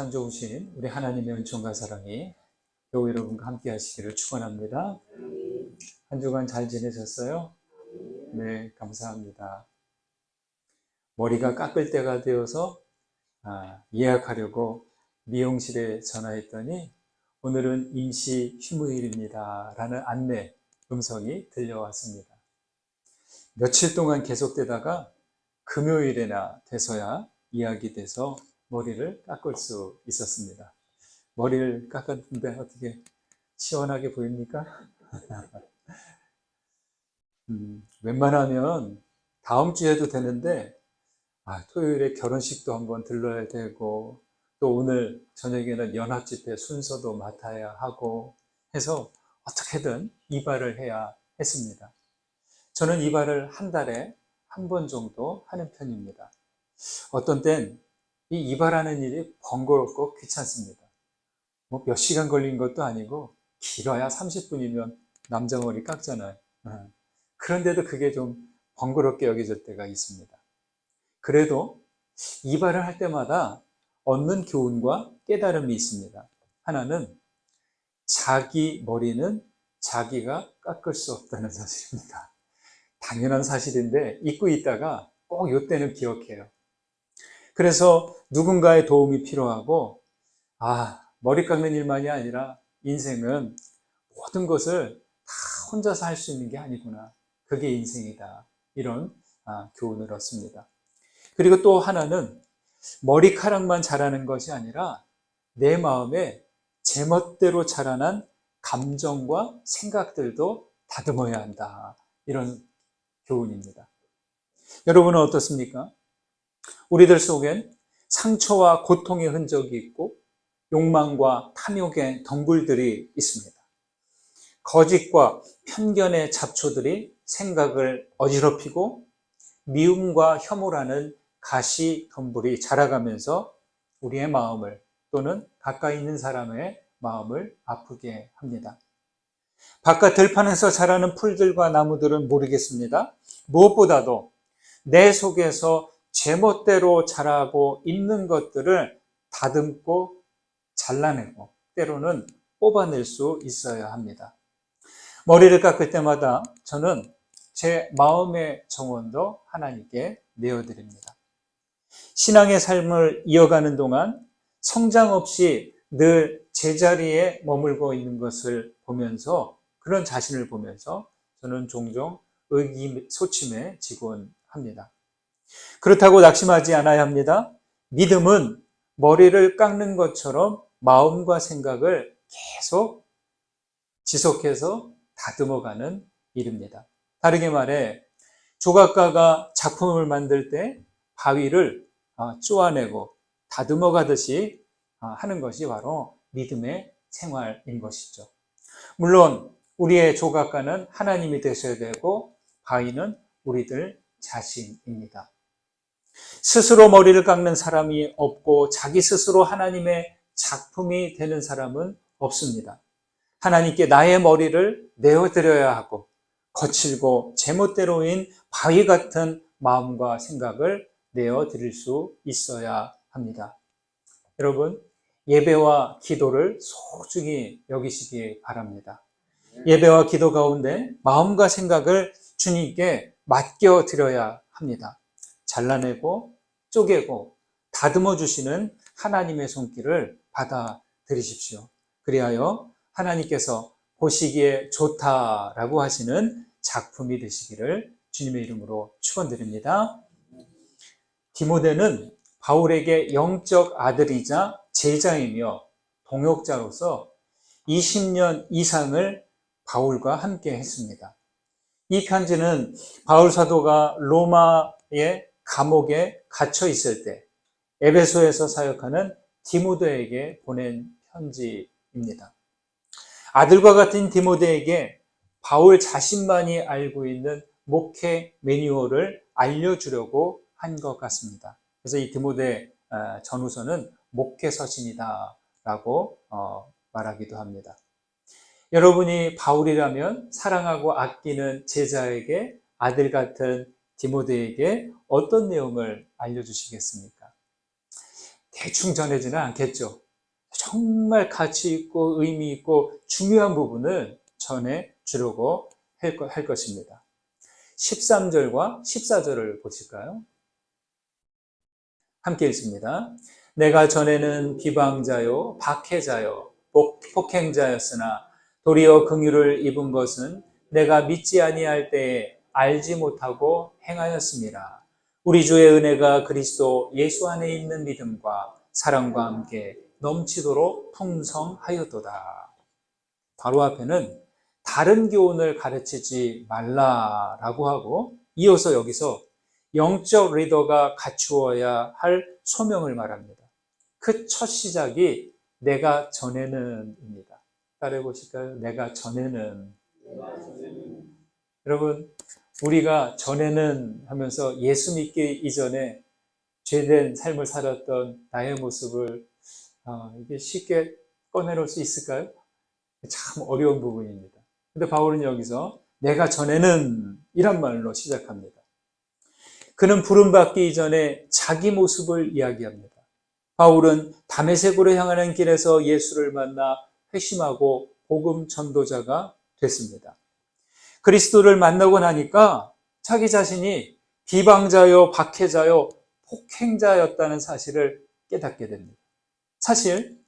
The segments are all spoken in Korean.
참 좋으신 우리 하나님의 은총과 사랑이 교우 여러분과 함께 하시기를 축원합니다. 한 주간 잘 지내셨어요? 네, 감사합니다. 머리가 깎을 때가 되어서 예약하려고 미용실에 전화했더니 오늘은 임시 휴무일입니다 라는 안내 음성이 들려왔습니다. 며칠 동안 계속되다가 금요일에나 돼서야 이야기 돼서 머리를 깎을 수 있었습니다. 머리를 깎았는데 어떻게 시원하게 보입니까? 웬만하면 다음 주에도 되는데 토요일에 결혼식도 한번 들러야 되고 또 오늘 저녁에는 연합집회 순서도 맡아야 하고 해서 어떻게든 이발을 해야 했습니다. 저는 이발을 한 달에 한 번 정도 하는 편입니다. 어떤 땐 이 이발하는 일이 번거롭고 귀찮습니다. 뭐 몇 시간 걸린 것도 아니고 길어야 30분이면 남자 머리 깎잖아요. 그런데도 그게 좀 번거롭게 여겨질 때가 있습니다. 그래도 이발을 할 때마다 얻는 교훈과 깨달음이 있습니다. 하나는 자기 머리는 자기가 깎을 수 없다는 사실입니다. 당연한 사실인데 잊고 있다가 꼭 이때는 기억해요. 그래서 누군가의 도움이 필요하고 머리 깎는 일만이 아니라 인생은 모든 것을 다 혼자서 할 수 있는 게 아니구나. 그게 인생이다. 이런 교훈을 얻습니다. 그리고 또 하나는 머리카락만 자라는 것이 아니라 내 마음에 제멋대로 자라난 감정과 생각들도 다듬어야 한다. 이런 교훈입니다. 여러분은 어떻습니까? 우리들 속엔 상처와 고통의 흔적이 있고 욕망과 탐욕의 덩굴들이 있습니다. 거짓과 편견의 잡초들이 생각을 어지럽히고 미움과 혐오라는 가시 덤불이 자라가면서 우리의 마음을 또는 가까이 있는 사람의 마음을 아프게 합니다. 바깥 들판에서 자라는 풀들과 나무들은 모르겠습니다. 무엇보다도 내 속에서 제멋대로 자라고 있는 것들을 다듬고 잘라내고 때로는 뽑아낼 수 있어야 합니다. 머리를 깎을 때마다 저는 제 마음의 정원도 하나님께 내어드립니다. 신앙의 삶을 이어가는 동안 성장 없이 늘 제자리에 머물고 있는 것을 보면서 그런 자신을 보면서 저는 종종 의기소침해지곤 합니다. 그렇다고 낙심하지 않아야 합니다. 믿음은 머리를 깎는 것처럼 마음과 생각을 계속 지속해서 다듬어가는 일입니다. 다르게 말해 조각가가 작품을 만들 때 바위를 쪼아내고 다듬어가듯이 하는 것이 바로 믿음의 생활인 것이죠. 물론 우리의 조각가는 하나님이 되셔야 되고 바위는 우리들 자신입니다. 스스로 머리를 깎는 사람이 없고 자기 스스로 하나님의 작품이 되는 사람은 없습니다. 하나님께 나의 머리를 내어드려야 하고 거칠고 제멋대로인 바위 같은 마음과 생각을 내어드릴 수 있어야 합니다. 여러분, 예배와 기도를 소중히 여기시기 바랍니다. 예배와 기도 가운데 마음과 생각을 주님께 맡겨드려야 합니다. 잘라내고 쪼개고 다듬어 주시는 하나님의 손길을 받아들이십시오. 그리하여 하나님께서 보시기에 좋다라고 하시는 작품이 되시기를 주님의 이름으로 축원드립니다. 디모데는 바울에게 영적 아들이자 제자이며 동역자로서 20년 이상을 바울과 함께 했습니다. 이 편지는 바울 사도가 로마의 감옥에 갇혀 있을 때 에베소에서 사역하는 디모데에게 보낸 편지입니다. 아들과 같은 디모데에게 바울 자신만이 알고 있는 목회 매뉴얼을 알려주려고 한 것 같습니다. 그래서 이 디모데 전후서는 목회서신이다라고 말하기도 합니다. 여러분이 바울이라면 사랑하고 아끼는 제자에게 아들 같은 디모데에게 어떤 내용을 알려주시겠습니까? 대충 전해지는 않겠죠. 정말 가치 있고 의미 있고 중요한 부분을 전해주려고 할 것입니다. 13절과 14절을 보실까요? 함께 읽습니다. 내가 전에는 비방자요 박해자요 폭행자였으나 도리어 긍휼을 입은 것은 내가 믿지 아니할 때에 알지 못하고 행하였습니다. 우리 주의 은혜가 그리스도 예수 안에 있는 믿음과 사랑과 함께 넘치도록 풍성하였도다. 바로 앞에는 다른 교훈을 가르치지 말라라고 하고 이어서 여기서 영적 리더가 갖추어야 할 소명을 말합니다. 그 첫 시작이 내가 전에는입니다. 따라해 보실까요? 내가 전에는. 여러분, 우리가 전에는 하면서 예수 믿기 이전에 죄된 삶을 살았던 나의 모습을 이게 쉽게 꺼내놓을 수 있을까요? 참 어려운 부분입니다. 근데 바울은 여기서 내가 전에는 이란 말로 시작합니다. 그는 부름받기 이전에 자기 모습을 이야기합니다. 바울은 다메섹으로 향하는 길에서 예수를 만나 회심하고 복음 전도자가 됐습니다. 그리스도를 만나고 나니까 자기 자신이 비방자요, 박해자요, 폭행자였다는 사실을 깨닫게 됩니다. 사실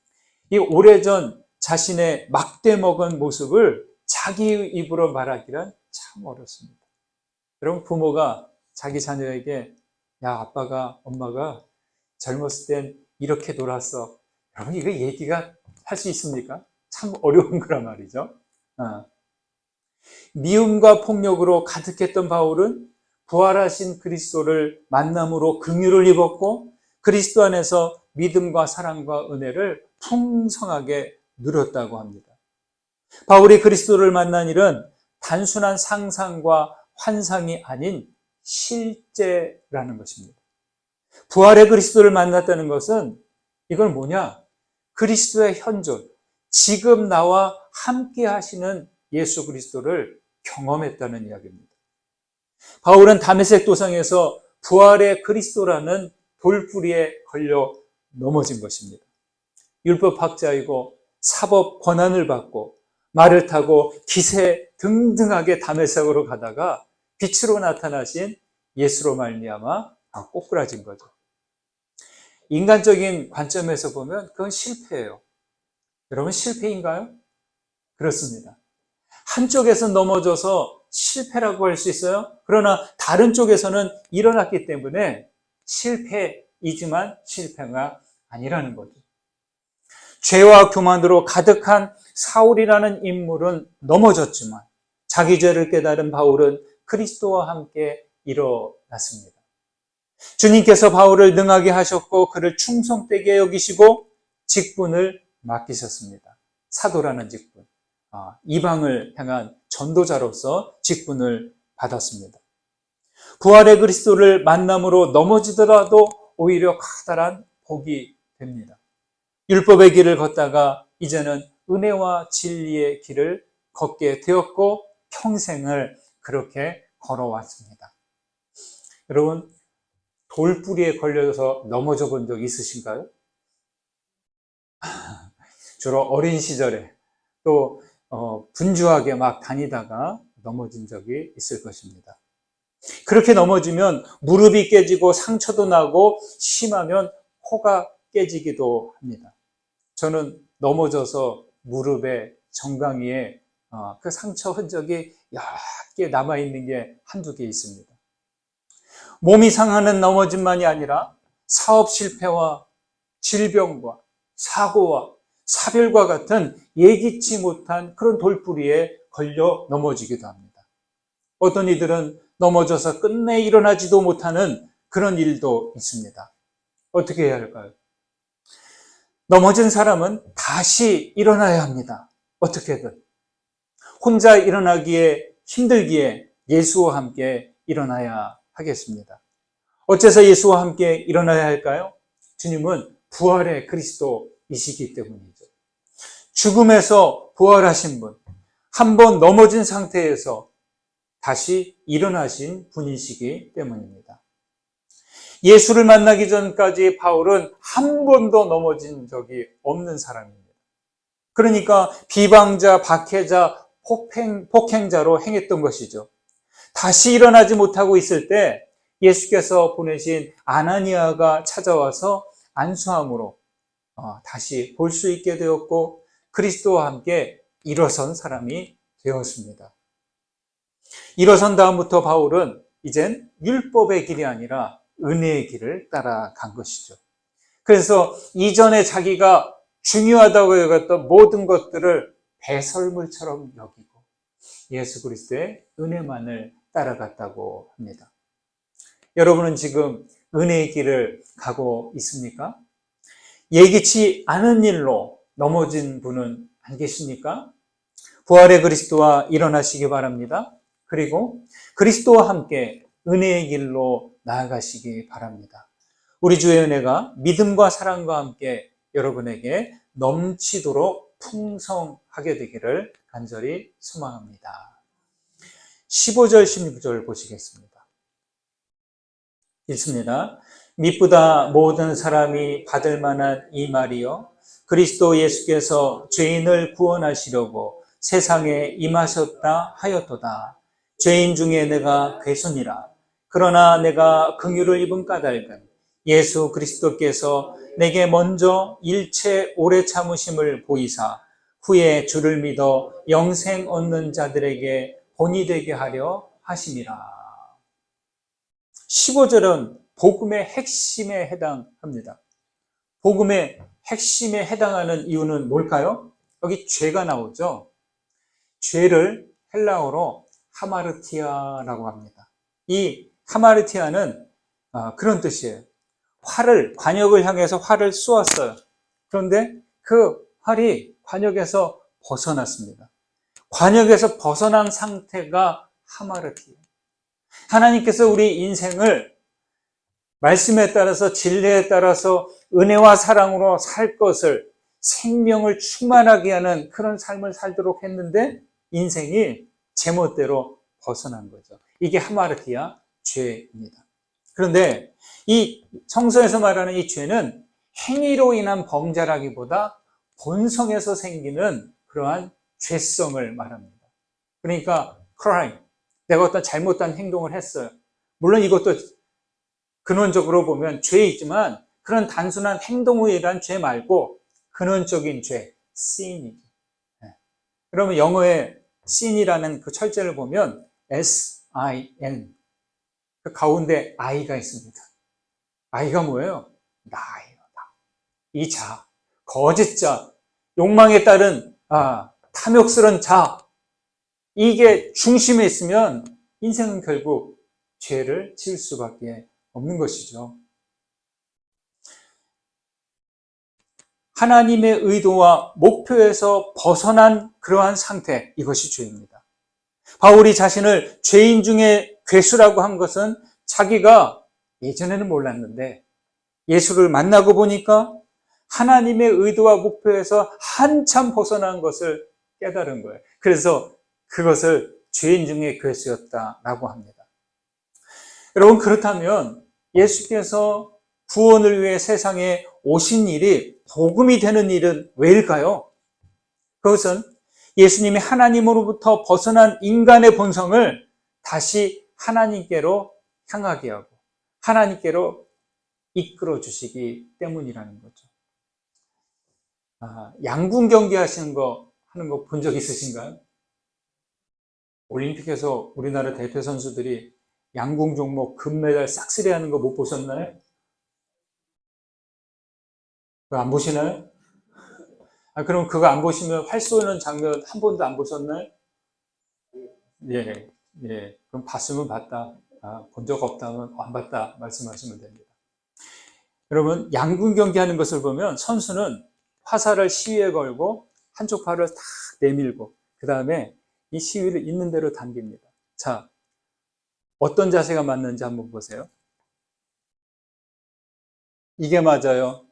이 오래전 자신의 막대 먹은 모습을 자기 입으로 말하기란 참 어렵습니다. 여러분, 부모가 자기 자녀에게 야, 아빠가 엄마가 젊었을 땐 이렇게 놀았어. 여러분, 이거 얘기가 할 수 있습니까? 참 어려운 거란 말이죠. 미움과 폭력으로 가득했던 바울은 부활하신 그리스도를 만남으로 긍휼을 입었고 그리스도 안에서 믿음과 사랑과 은혜를 풍성하게 누렸다고 합니다. 바울이 그리스도를 만난 일은 단순한 상상과 환상이 아닌 실제라는 것입니다. 부활의 그리스도를 만났다는 것은 이건 뭐냐? 그리스도의 현존, 지금 나와 함께 하시는 예수 그리스도를 경험했다는 이야기입니다. 바울은 다메섹 도상에서 부활의 그리스도라는 돌뿌리에 걸려 넘어진 것입니다. 율법학자이고 사법 권한을 받고 말을 타고 기세 등등하게 다메섹으로 가다가 빛으로 나타나신 예수로 말미암아 꼬꾸라진 거죠. 인간적인 관점에서 보면 그건 실패예요. 여러분, 실패인가요? 그렇습니다. 한쪽에서 넘어져서 실패라고 할 수 있어요. 그러나 다른 쪽에서는 일어났기 때문에 실패이지만 실패가 아니라는 거죠. 죄와 교만으로 가득한 사울이라는 인물은 넘어졌지만 자기 죄를 깨달은 바울은 그리스도와 함께 일어났습니다. 주님께서 바울을 능하게 하셨고 그를 충성되게 여기시고 직분을 맡기셨습니다. 사도라는 직분, 이방을 향한 전도자로서 직분을 받았습니다. 부활의 그리스도를 만남으로 넘어지더라도 오히려 커다란 복이 됩니다. 율법의 길을 걷다가 이제는 은혜와 진리의 길을 걷게 되었고 평생을 그렇게 걸어왔습니다. 여러분, 돌뿌리에 걸려서 넘어져 본 적 있으신가요? 주로 어린 시절에 또 분주하게 막 다니다가 넘어진 적이 있을 것입니다. 그렇게 넘어지면 무릎이 깨지고 상처도 나고 심하면 코가 깨지기도 합니다. 저는 넘어져서 무릎에 정강이에 그 상처 흔적이 얇게 남아있는 게 한두 개 있습니다. 몸이 상하는 넘어짐만이 아니라 사업 실패와 질병과 사고와 사별과 같은 예기치 못한 그런 돌뿌리에 걸려 넘어지기도 합니다. 어떤 이들은 넘어져서 끝내 일어나지도 못하는 그런 일도 있습니다. 어떻게 해야 할까요? 넘어진 사람은 다시 일어나야 합니다. 어떻게든. 혼자 일어나기에 힘들기에 예수와 함께 일어나야 하겠습니다. 어째서 예수와 함께 일어나야 할까요? 주님은 부활의 그리스도이시기 때문이죠. 죽음에서 부활하신 분, 한 번 넘어진 상태에서 다시 일어나신 분이시기 때문입니다. 예수를 만나기 전까지 바울은 한 번도 넘어진 적이 없는 사람입니다. 그러니까 비방자, 박해자, 폭행자로 행했던 것이죠. 다시 일어나지 못하고 있을 때 예수께서 보내신 아나니아가 찾아와서 안수함으로 다시 볼 수 있게 되었고 그리스도와 함께 일어선 사람이 되었습니다. 일어선 다음부터 바울은 이젠 율법의 길이 아니라 은혜의 길을 따라간 것이죠. 그래서 이전에 자기가 중요하다고 여겼던 모든 것들을 배설물처럼 여기고 예수 그리스도의 은혜만을 따라갔다고 합니다. 여러분은 지금 은혜의 길을 가고 있습니까? 예기치 않은 일로 넘어진 분은 안 계십니까? 부활의 그리스도와 일어나시기 바랍니다. 그리고 그리스도와 함께 은혜의 길로 나아가시기 바랍니다. 우리 주의 은혜가 믿음과 사랑과 함께 여러분에게 넘치도록 풍성하게 되기를 간절히 소망합니다. 15절, 16절 보시겠습니다. 읽습니다. 미쁘다 모든 사람이 받을 만한 이 말이요 그리스도 예수께서 죄인을 구원하시려고 세상에 임하셨다 하였도다. 죄인 중에 내가 괴손이라. 그러나 내가 긍휼을 입은 까닭은 예수 그리스도께서 내게 먼저 일체 오래 참으심을 보이사 후에 주를 믿어 영생 얻는 자들에게 본이 되게 하려 하심이라. 15절은 복음의 핵심에 해당합니다. 복음의 핵심에 해당하는 이유는 뭘까요? 여기 죄가 나오죠. 죄를 헬라어로 하마르티아라고 합니다. 이 하마르티아는 그런 뜻이에요. 관역을 향해서 활을 쏘았어요. 그런데 그 활이 관역에서 벗어났습니다. 관역에서 벗어난 상태가 하마르티아예요. 하나님께서 우리 인생을 말씀에 따라서 진리에 따라서 은혜와 사랑으로 살 것을 생명을 충만하게 하는 그런 삶을 살도록 했는데 인생이 제멋대로 벗어난 거죠. 이게 하마르티아 죄입니다. 그런데 이 성서에서 말하는 이 죄는 행위로 인한 범죄라기보다 본성에서 생기는 그러한 죄성을 말합니다. 그러니까 crime, 내가 어떤 잘못된 행동을 했어요. 물론 이것도 근원적으로 보면 죄이지만 그런 단순한 행동에 의한 죄 말고 근원적인 죄, sin이죠. 그러면 영어의 sin이라는 그 철자를 보면 S-I-N, 그 가운데 I가 있습니다. I가 뭐예요? 나예요. 이 자, 거짓자, 욕망에 따른 탐욕스러운 자, 이게 중심에 있으면 인생은 결국 죄를 지을 수밖에 없는 것이죠. 하나님의 의도와 목표에서 벗어난 그러한 상태, 이것이 죄입니다. 바울이 자신을 죄인 중에 괴수라고 한 것은 자기가 예전에는 몰랐는데 예수를 만나고 보니까 하나님의 의도와 목표에서 한참 벗어난 것을 깨달은 거예요. 그래서 그것을 죄인 중에 괴수였다라고 합니다. 여러분, 그렇다면 예수께서 구원을 위해 세상에 오신 일이 복음이 되는 일은 왜일까요? 그것은 예수님이 하나님으로부터 벗어난 인간의 본성을 다시 하나님께로 향하게 하고 하나님께로 이끌어 주시기 때문이라는 거죠. 양궁 경기 하는 거 본 적 있으신가요? 올림픽에서 우리나라 대표 선수들이 양궁 종목 금메달 싹쓸이 하는 거 못 보셨나요? 그거 안 보시나요? 그럼 그거 안 보시면 활 쏘는 장면 한 번도 안 보셨나요? 예, 예. 그럼 봤으면 봤다. 본 적 없다면 안 봤다 말씀하시면 됩니다. 여러분, 양궁 경기 하는 것을 보면 선수는 화살을 시위에 걸고 한쪽 팔을 탁 내밀고 그 다음에 이 시위를 있는 대로 당깁니다. 자, 어떤 자세가 맞는지 한번 보세요. 이게 맞아요.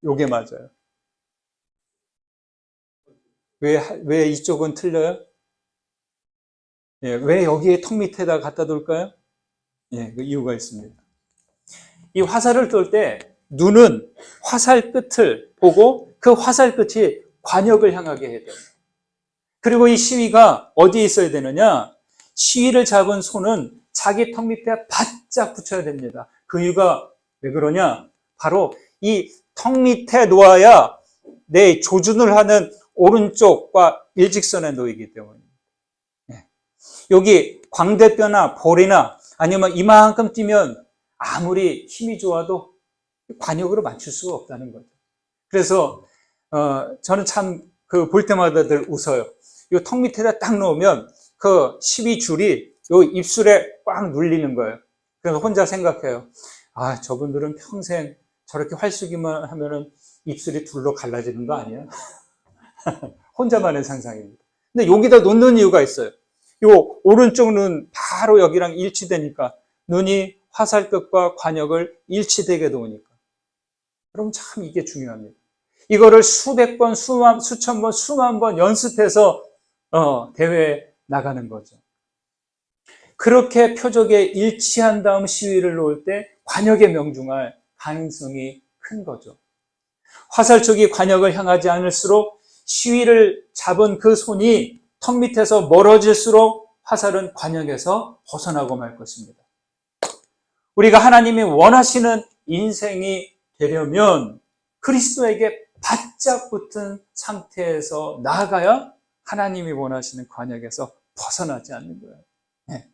요게 맞아요. 왜 이쪽은 틀려요? 예, 왜 여기에 턱 밑에다 갖다 둘까요? 예, 그 이유가 있습니다. 이 화살을 쏠 때 눈은 화살 끝을 보고 그 화살 끝이 관역을 향하게 해야 돼요. 그리고 이 시위가 어디에 있어야 되느냐? 시위를 잡은 손은 자기 턱 밑에 바짝 붙여야 됩니다. 그 이유가 왜 그러냐? 바로 이 턱 밑에 놓아야 내 조준을 하는 오른쪽과 일직선에 놓이기 때문입니다. 여기 광대뼈나 볼이나 아니면 이만큼 뛰면 아무리 힘이 좋아도 관역으로 맞출 수가 없다는 거죠. 그래서 저는 참 그 볼 때마다들 웃어요. 이 턱 밑에다 딱 놓으면 그 12줄이 요 입술에 꽉 눌리는 거예요. 그래서 혼자 생각해요. 아, 저분들은 평생 저렇게 활쏘기만 하면은 입술이 둘로 갈라지는 거 아니야? 혼자만의 상상입니다. 근데 여기다 놓는 이유가 있어요. 요 오른쪽 눈 바로 여기랑 일치되니까 눈이 화살끝과 관역을 일치되게 놓으니까. 그럼 참 이게 중요합니다. 이거를 수백 번, 수천 번, 수만 번 연습해서 대회에 나가는 거죠. 그렇게 표적에 일치한 다음 시위를 놓을 때 관역에 명중할 가능성이 큰 거죠. 화살촉이 관역을 향하지 않을수록 시위를 잡은 그 손이 턱 밑에서 멀어질수록 화살은 관역에서 벗어나고 말 것입니다. 우리가 하나님이 원하시는 인생이 되려면 그리스도에게 바짝 붙은 상태에서 나아가야 하나님이 원하시는 관역에서 벗어나지 않는 거예요. 네.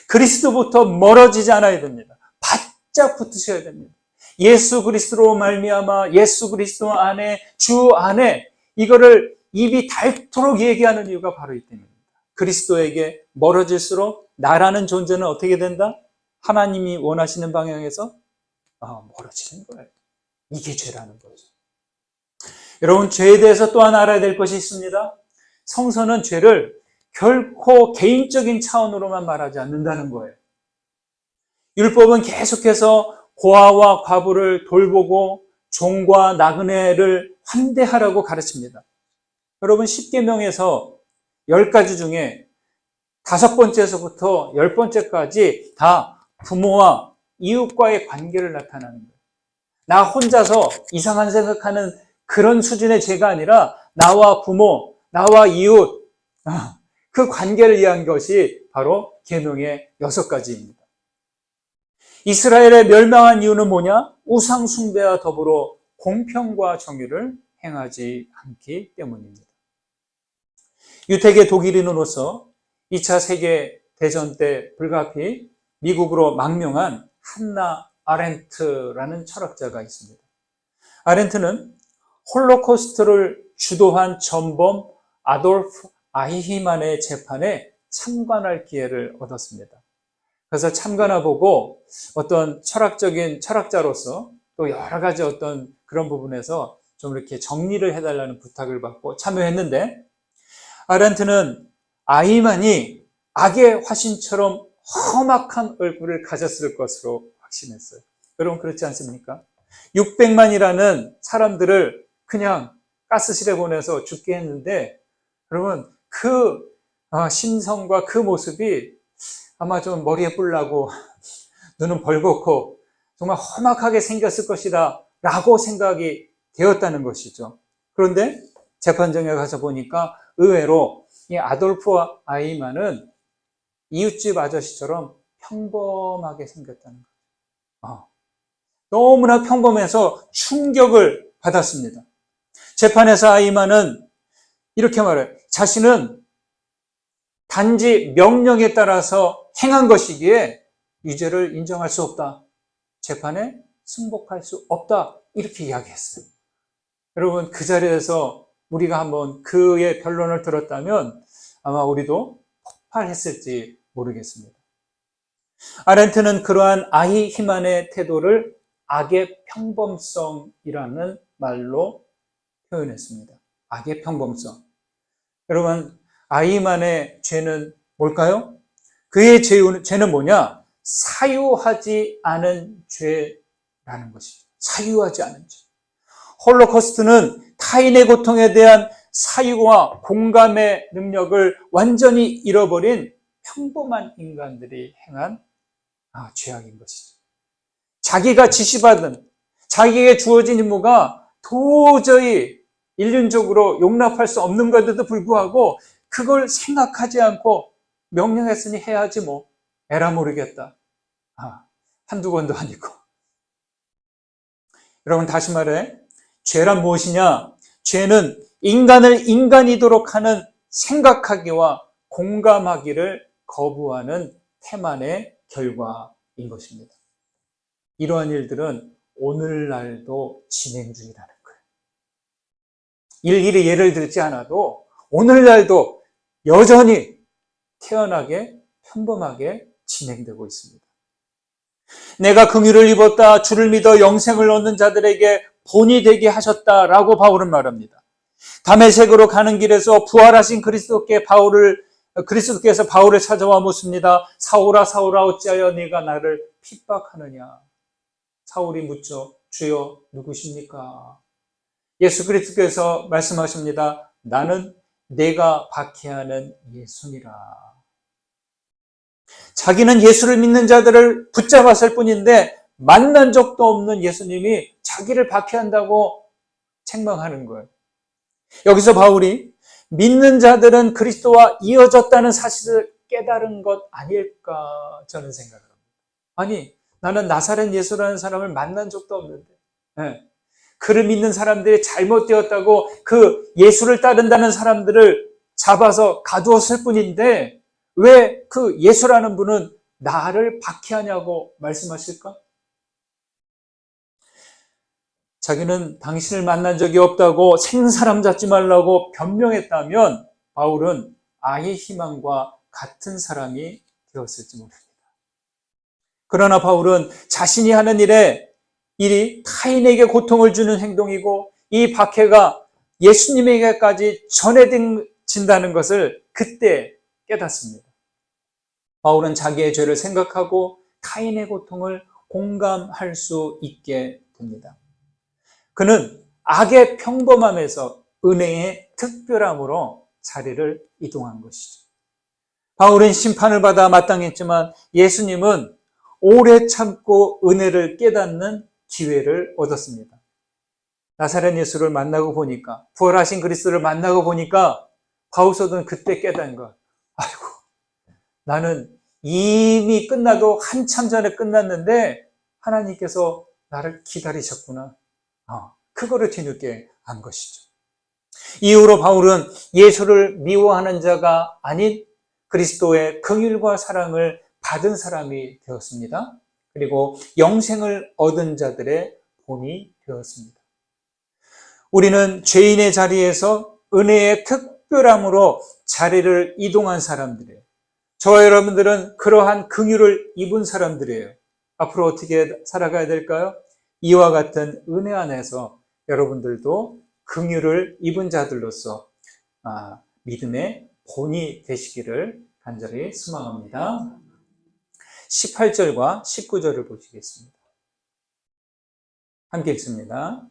그리스도부터 멀어지지 않아야 됩니다. 바짝 붙으셔야 됩니다. 예수 그리스도로 말미암아 예수 그리스도 안에 주 안에 이거를 입이 닳도록 얘기하는 이유가 바로 이 때문입니다. 그리스도에게 멀어질수록 나라는 존재는 어떻게 된다? 하나님이 원하시는 방향에서 멀어지는 거예요. 이게 죄라는 거죠. 여러분, 죄에 대해서 또한 알아야 될 것이 있습니다. 성서는 죄를 결코 개인적인 차원으로만 말하지 않는다는 거예요. 율법은 계속해서 고아와 과부를 돌보고 종과 나그네를 환대하라고 가르칩니다. 여러분, 10계명에서 10가지 중에 5번째에서부터 10번째까지 다 부모와 이웃과의 관계를 나타나는 거예요. 나 혼자서 이상한 생각하는 그런 수준의 죄가 아니라 나와 부모, 나와 이웃, 그 관계를 위한 것이 바로 계명의 6가지입니다. 이스라엘의 멸망한 이유는 뭐냐? 우상 숭배와 더불어 공평과 정의를 행하지 않기 때문입니다. 유택의 독일인으로서 2차 세계대전 때 불가피 미국으로 망명한 한나 아렌트라는 철학자가 있습니다. 아렌트는 홀로코스트를 주도한 전범 아돌프 아이히만의 재판에 참관할 기회를 얻었습니다. 그래서 참관해보고 어떤 철학적인 철학자로서 또 여러 가지 어떤 그런 부분에서 좀 이렇게 정리를 해달라는 부탁을 받고 참여했는데, 아렌트는 아이히만이 악의 화신처럼 험악한 얼굴을 가졌을 것으로 확신했어요. 여러분, 그렇지 않습니까? 600만이라는 사람들을 그냥 가스실에 보내서 죽게 했는데, 여러분, 그 심성과 그 모습이 아마 좀 머리에 뿔 나고 눈은 벌겋고 정말 험악하게 생겼을 것이다 라고 생각이 되었다는 것이죠. 그런데 재판정에 가서 보니까 의외로 이 아돌프 아이히만은 이웃집 아저씨처럼 평범하게 생겼다는 거죠. 너무나 평범해서 충격을 받았습니다. 재판에서 아이히만은 이렇게 말해요. 자신은 단지 명령에 따라서 행한 것이기에 유죄를 인정할 수 없다. 재판에 승복할 수 없다. 이렇게 이야기했어요. 여러분, 그 자리에서 우리가 한번 그의 변론을 들었다면 아마 우리도 폭발했을지 모르겠습니다. 아렌트는 그러한 아이히만의 태도를 악의 평범성이라는 말로 표현했습니다. 악의 평범성. 여러분, 아이히만의 죄는 뭘까요? 그의 죄는 뭐냐? 사유하지 않은 죄라는 것이죠. 사유하지 않은 죄. 홀로코스트는 타인의 고통에 대한 사유와 공감의 능력을 완전히 잃어버린 평범한 인간들이 행한 죄악인 것이죠. 자기가 지시받은, 자기에게 주어진 임무가 도저히 인륜적으로 용납할 수 없는 것에도 불구하고 그걸 생각하지 않고 명령했으니 해야지 뭐. 에라 모르겠다. 한두 번도 아니고. 여러분, 다시 말해, 죄란 무엇이냐? 죄는 인간을 인간이도록 하는 생각하기와 공감하기를 거부하는 태만의 결과인 것입니다. 이러한 일들은 오늘날도 진행 중이라는 거예요. 일일이 예를 들지 않아도 오늘날도 여전히 태연하게 평범하게 진행되고 있습니다. 내가 긍휼을 입었다, 주를 믿어 영생을 얻는 자들에게 본이 되게 하셨다라고 바울은 말합니다. 다메섹으로 가는 길에서 부활하신 그리스도께서 바울을 찾아와 묻습니다. 사울아, 사울아, 어찌하여 네가 나를 핍박하느냐? 사울이 묻죠. 주여, 누구십니까? 예수 그리스도께서 말씀하십니다. 나는 내가 박해하는 예수니라. 자기는 예수를 믿는 자들을 붙잡았을 뿐인데 만난 적도 없는 예수님이 자기를 박해한다고 책망하는 거예요. 여기서 바울이 믿는 자들은 그리스도와 이어졌다는 사실을 깨달은 것 아닐까 저는 생각을 합니다. 아니, 나는 나사렛 예수라는 사람을 만난 적도 없는데 그를 믿는 사람들이 잘못되었다고 그 예수를 따른다는 사람들을 잡아서 가두었을 뿐인데 왜 그 예수라는 분은 나를 박해하냐고 말씀하실까? 자기는 당신을 만난 적이 없다고 생사람 잡지 말라고 변명했다면 바울은 아예 희망과 같은 사람이 되었을지 모릅니다. 그러나 바울은 자신이 하는 일이 타인에게 고통을 주는 행동이고 이 박해가 예수님에게까지 전해진다는 것을 그때 깨닫습니다. 바울은 자기의 죄를 생각하고 타인의 고통을 공감할 수 있게 됩니다. 그는 악의 평범함에서 은혜의 특별함으로 자리를 이동한 것이죠. 바울은 심판을 받아 마땅했지만 예수님은 오래 참고 은혜를 깨닫는 기회를 얻었습니다. 나사렛 예수를 만나고 보니까, 부활하신 그리스도를 만나고 보니까 바울서는 그때 깨닫는 거야. 아이고, 나는 이미 끝나도 한참 전에 끝났는데 하나님께서 나를 기다리셨구나. 그거를 뒤늦게 안 것이죠. 이후로 바울은 예수를 미워하는 자가 아닌 그리스도의 긍휼과 사랑을 받은 사람이 되었습니다. 그리고 영생을 얻은 자들의 본이 되었습니다. 우리는 죄인의 자리에서 은혜의 특별함으로 자리를 이동한 사람들이에요. 저와 여러분들은 그러한 긍휼을 입은 사람들이에요. 앞으로 어떻게 살아가야 될까요? 이와 같은 은혜 안에서 여러분들도 긍휼을 입은 자들로서 믿음의 본이 되시기를 간절히 소망합니다. 18절과 19절을 보시겠습니다. 함께 읽습니다.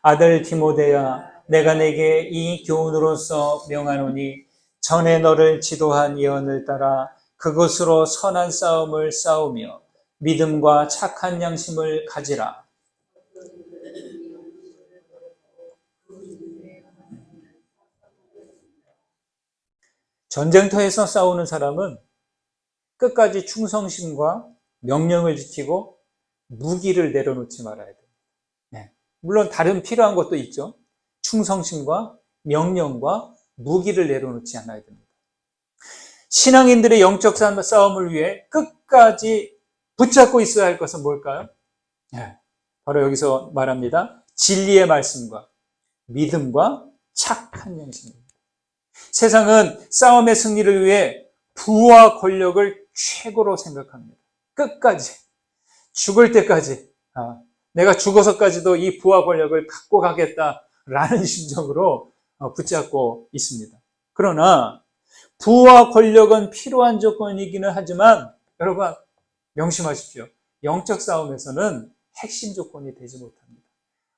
아들 디모데야, 내가 내게 이 교훈으로서 명하노니 전에 너를 지도한 예언을 따라 그것으로 선한 싸움을 싸우며 믿음과 착한 양심을 가지라. 전쟁터에서 싸우는 사람은 끝까지 충성심과 명령을 지키고 무기를 내려놓지 말아야 돼요. 물론 다른 필요한 것도 있죠. 충성심과 명령과 무기를 내려놓지 않아야 됩니다. 신앙인들의 영적 싸움을 위해 끝까지 붙잡고 있어야 할 것은 뭘까요? 바로 여기서 말합니다. 진리의 말씀과 믿음과 착한 양심입니다. 세상은 싸움의 승리를 위해 부와 권력을 최고로 생각합니다. 끝까지, 죽을 때까지, 내가 죽어서까지도 이 부와 권력을 갖고 가겠다라는 심정으로 붙잡고 있습니다. 그러나 부와 권력은 필요한 조건이기는 하지만 여러분 명심하십시오. 영적 싸움에서는 핵심 조건이 되지 못합니다.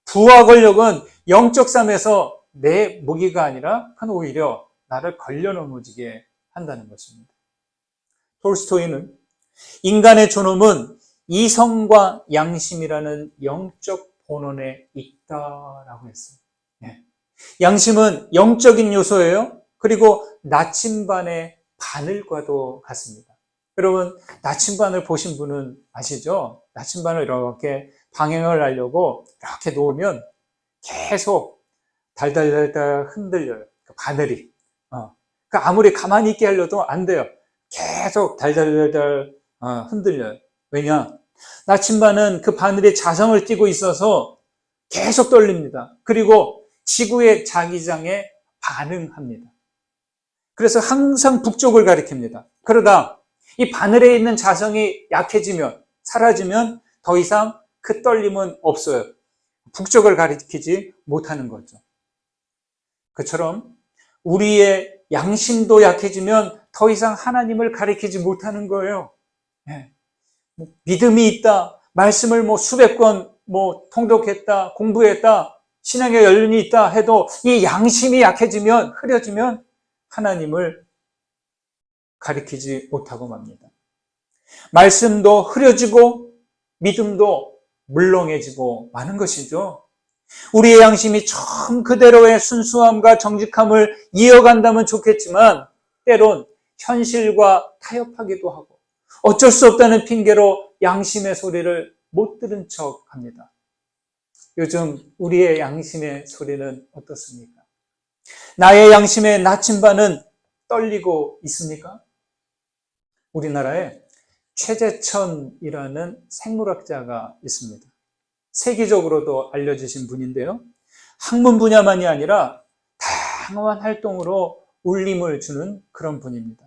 부와 권력은 영적 싸움에서 내 무기가 아니라 그건 오히려 나를 걸려 넘어지게 한다는 것입니다. 톨스토이는 인간의 존엄은 이성과 양심이라는 영적 본원에 있다라고 했어요. 예. 양심은 영적인 요소예요. 그리고 나침반의 바늘과도 같습니다. 여러분, 나침반을 보신 분은 아시죠? 나침반을 이렇게 방향을 하려고 이렇게 놓으면 계속 달달달달 흔들려요. 그 바늘이. 그러니까 아무리 가만히 있게 하려도 안 돼요. 계속 달달달달 흔들려요. 왜냐? 나침반은 그 바늘에 자성을 띠고 있어서 계속 떨립니다. 그리고 지구의 자기장에 반응합니다. 그래서 항상 북쪽을 가리킵니다. 그러다 이 바늘에 있는 자성이 약해지면, 사라지면 더 이상 그 떨림은 없어요. 북쪽을 가리키지 못하는 거죠. 그처럼 우리의 양심도 약해지면 더 이상 하나님을 가리키지 못하는 거예요. 네. 믿음이 있다, 말씀을 수백 권 통독했다, 공부했다, 신앙의 연륜이 있다 해도 이 양심이 약해지면, 흐려지면 하나님을 가리키지 못하고 맙니다. 말씀도 흐려지고 믿음도 물렁해지고 마는 것이죠. 우리의 양심이 처음 그대로의 순수함과 정직함을 이어간다면 좋겠지만 때론 현실과 타협하기도 하고 어쩔 수 없다는 핑계로 양심의 소리를 못 들은 척합니다. 요즘 우리의 양심의 소리는 어떻습니까? 나의 양심의 나침반은 떨리고 있습니까? 우리나라에 최재천이라는 생물학자가 있습니다. 세계적으로도 알려지신 분인데요. 학문 분야만이 아니라 다양한 활동으로 울림을 주는 그런 분입니다.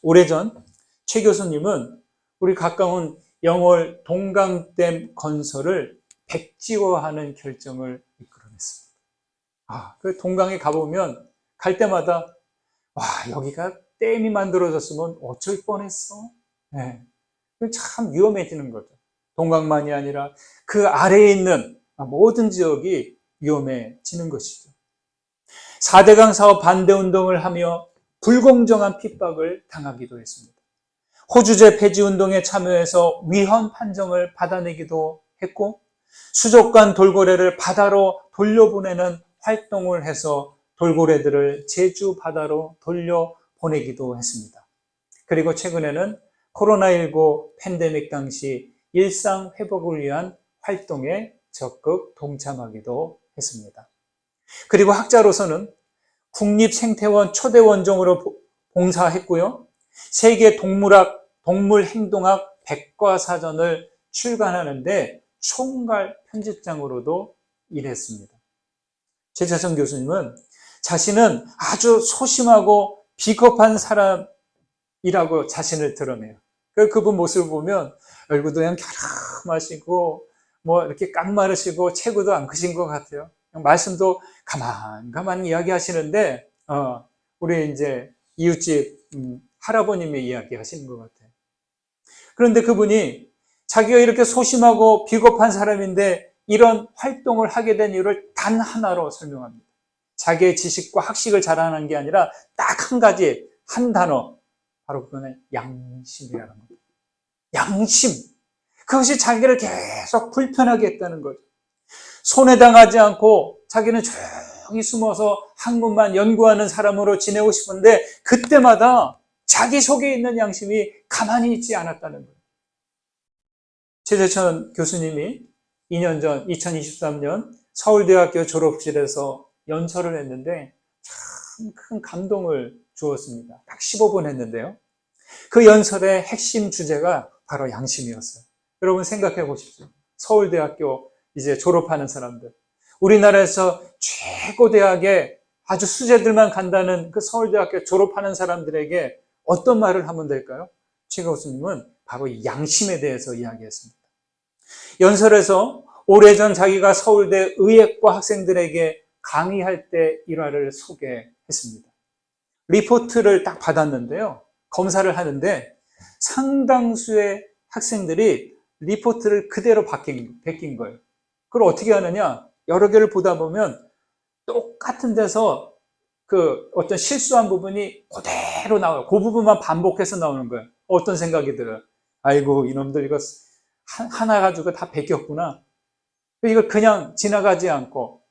오래전 최 교수님은 우리 가까운 영월 동강댐 건설을 백지화하는 결정을 이끌어냈습니다. 그 동강에 가보면 갈 때마다 여기가 댐이 만들어졌으면 어쩔 뻔했어. 네. 참 위험해지는 거죠. 동강만이 아니라 그 아래에 있는 모든 지역이 위험해지는 것이죠. 4대강 사업 반대 운동을 하며 불공정한 핍박을 당하기도 했습니다. 호주제 폐지 운동에 참여해서 위헌 판정을 받아내기도 했고 수족관 돌고래를 바다로 돌려보내는 활동을 해서 돌고래들을 제주 바다로 돌려보내기도 했습니다. 그리고 최근에는 코로나19 팬데믹 당시 일상 회복을 위한 활동에 적극 동참하기도 했습니다. 그리고 학자로서는 국립생태원 초대 원종으로 봉사했고요. 세계 동물행동학 백과사전을 출간하는데 총괄 편집장으로도 일했습니다. 최재천 교수님은 자신은 아주 소심하고 비겁한 사람이라고 자신을 드러내요. 그분 모습을 보면 얼굴도 그냥 갸름하시고 이렇게 깡마르시고 체구도 안 크신 것 같아요. 말씀도 가만 이야기하시는데 우리 이제 이웃집 할아버님의 이야기 하시는 것 같아요. 그런데 그분이 자기가 이렇게 소심하고 비겁한 사람인데 이런 활동을 하게 된 이유를 단 하나로 설명합니다. 자기의 지식과 학식을 자랑하는 게 아니라 딱 한 가지, 한 단어, 바로 그거는 양심이라는 겁니다. 양심. 그것이 자기를 계속 불편하게 했다는 거죠. 손해당하지 않고 자기는 조용히 숨어서 학문만 연구하는 사람으로 지내고 싶은데 그때마다 자기 속에 있는 양심이 가만히 있지 않았다는 거예요. 최재천 교수님이 2년 전 2023년 서울대학교 졸업실에서 연설을 했는데 참 큰 감동을 주었습니다. 딱 15분 했는데요. 그 연설의 핵심 주제가 바로 양심이었어요. 여러분 생각해 보십시오. 서울대학교 이제 졸업하는 사람들. 우리나라에서 최고 대학에 아주 수재들만 간다는 그 서울대학교 졸업하는 사람들에게 어떤 말을 하면 될까요? 최 교수님은 바로 이 양심에 대해서 이야기했습니다. 연설에서 오래전 자기가 서울대 의예과 학생들에게 강의할 때 일화를 소개했습니다. 리포트를 딱 받았는데요. 검사를 하는데 상당수의 학생들이 리포트를 그대로 베낀 거예요. 그걸 어떻게 하느냐? 여러 개를 보다 보면 똑같은 데서 그 어떤 실수한 부분이 그대로 나와요. 그 부분만 반복해서 나오는 거예요. 어떤 생각이 들어요? 아이고, 이놈들 이거 하나 가지고 다 베꼈구나. 이걸 그냥 지나가지 않고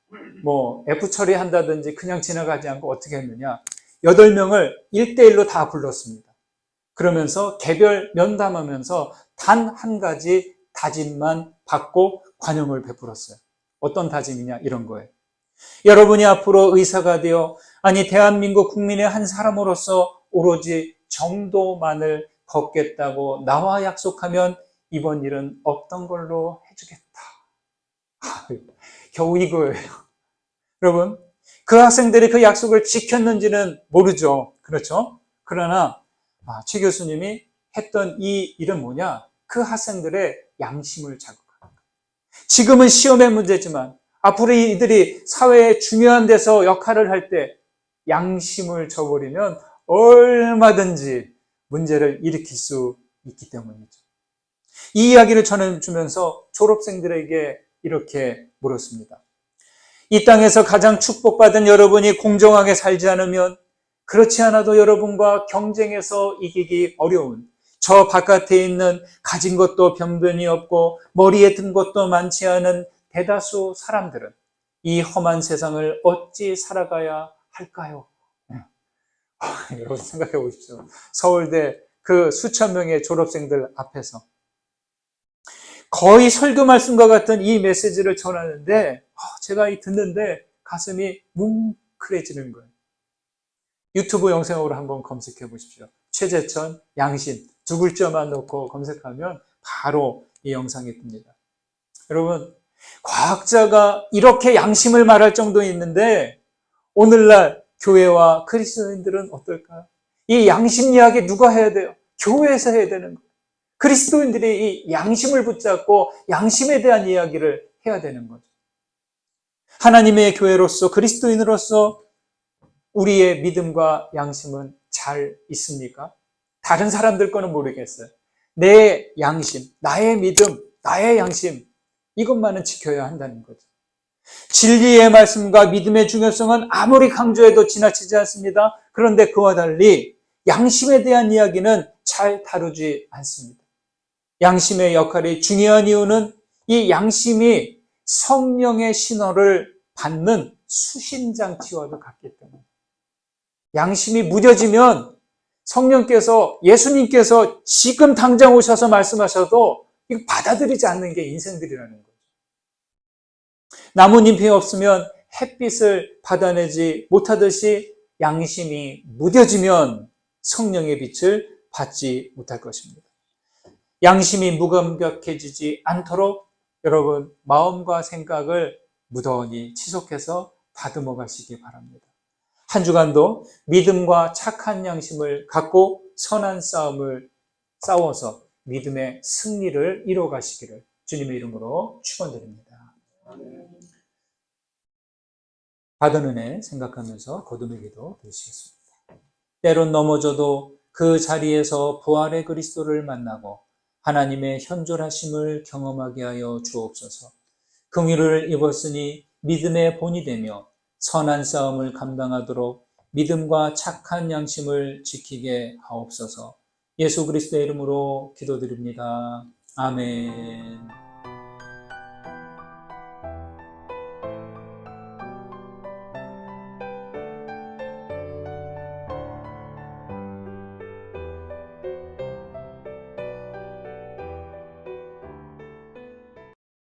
뭐 F 처리한다든지 그냥 지나가지 않고 어떻게 했느냐. 8명을 1대1로 다 불렀습니다. 그러면서 개별 면담하면서 단 한 가지 다짐만 받고 관용을 베풀었어요. 어떤 다짐이냐 이런 거예요. 여러분이 앞으로 의사가 되어 대한민국 국민의 한 사람으로서 오로지 정도만을 걷겠다고 나와 약속하면 이번 일은 없던 걸로 해주겠다. 겨우 이거예요. 여러분, 그 학생들이 그 약속을 지켰는지는 모르죠. 그렇죠? 그러나 최 교수님이 했던 이 일은 뭐냐? 그 학생들의 양심을 자극하는 거예요. 지금은 시험의 문제지만 앞으로 이들이 사회에 중요한 데서 역할을 할 때 양심을 저버리면 얼마든지 문제를 일으킬 수 있기 때문이죠. 이 이야기를 전해주면서 졸업생들에게 이렇게 물었습니다. 이 땅에서 가장 축복받은 여러분이 공정하게 살지 않으면, 그렇지 않아도 여러분과 경쟁해서 이기기 어려운 저 바깥에 있는 가진 것도 변변이 없고 머리에 든 것도 많지 않은 대다수 사람들은 이 험한 세상을 어찌 살아가야 할까요? 여러분 생각해 보십시오. 서울대 그 수천 명의 졸업생들 앞에서 거의 설교 말씀과 같은 이 메시지를 전하는데 제가 듣는데 가슴이 뭉클해지는 거예요. 유튜브 영상으로 한번 검색해 보십시오. 최재천, 양심 두 글자만 넣고 검색하면 바로 이 영상이 뜹니다. 여러분, 과학자가 이렇게 양심을 말할 정도에 있는데 오늘날 교회와 그리스도인들은 어떨까요? 이 양심 이야기 누가 해야 돼요? 교회에서 해야 되는 거예요. 그리스도인들이 이 양심을 붙잡고 양심에 대한 이야기를 해야 되는 거죠. 하나님의 교회로서 그리스도인으로서 우리의 믿음과 양심은 잘 있습니까? 다른 사람들 거는 모르겠어요. 내 양심, 나의 믿음, 나의 양심 이것만은 지켜야 한다는 거죠. 진리의 말씀과 믿음의 중요성은 아무리 강조해도 지나치지 않습니다. 그런데 그와 달리 양심에 대한 이야기는 잘 다루지 않습니다. 양심의 역할이 중요한 이유는 이 양심이 성령의 신호를 받는 수신장치와도 같기 때문에, 양심이 무뎌지면 성령께서, 예수님께서 지금 당장 오셔서 말씀하셔도 이거 받아들이지 않는 게 인생들이라는 거죠. 나뭇잎이 없으면 햇빛을 받아내지 못하듯이 양심이 무뎌지면 성령의 빛을 받지 못할 것입니다. 양심이 무감각해지지 않도록 여러분 마음과 생각을 무던히 지속해서 다듬어 가시기 바랍니다. 한 주간도 믿음과 착한 양심을 갖고 선한 싸움을 싸워서 믿음의 승리를 이뤄 가시기를 주님의 이름으로 축원드립니다. 받은 은혜 생각하면서 거듭의 기도 드리시겠습니다. 때론 넘어져도 그 자리에서 부활의 그리스도를 만나고 하나님의 현존하심을 경험하게 하여 주옵소서. 긍휼을 입었으니 믿음의 본이 되며 선한 싸움을 감당하도록 믿음과 착한 양심을 지키게 하옵소서. 예수 그리스도의 이름으로 기도드립니다. 아멘.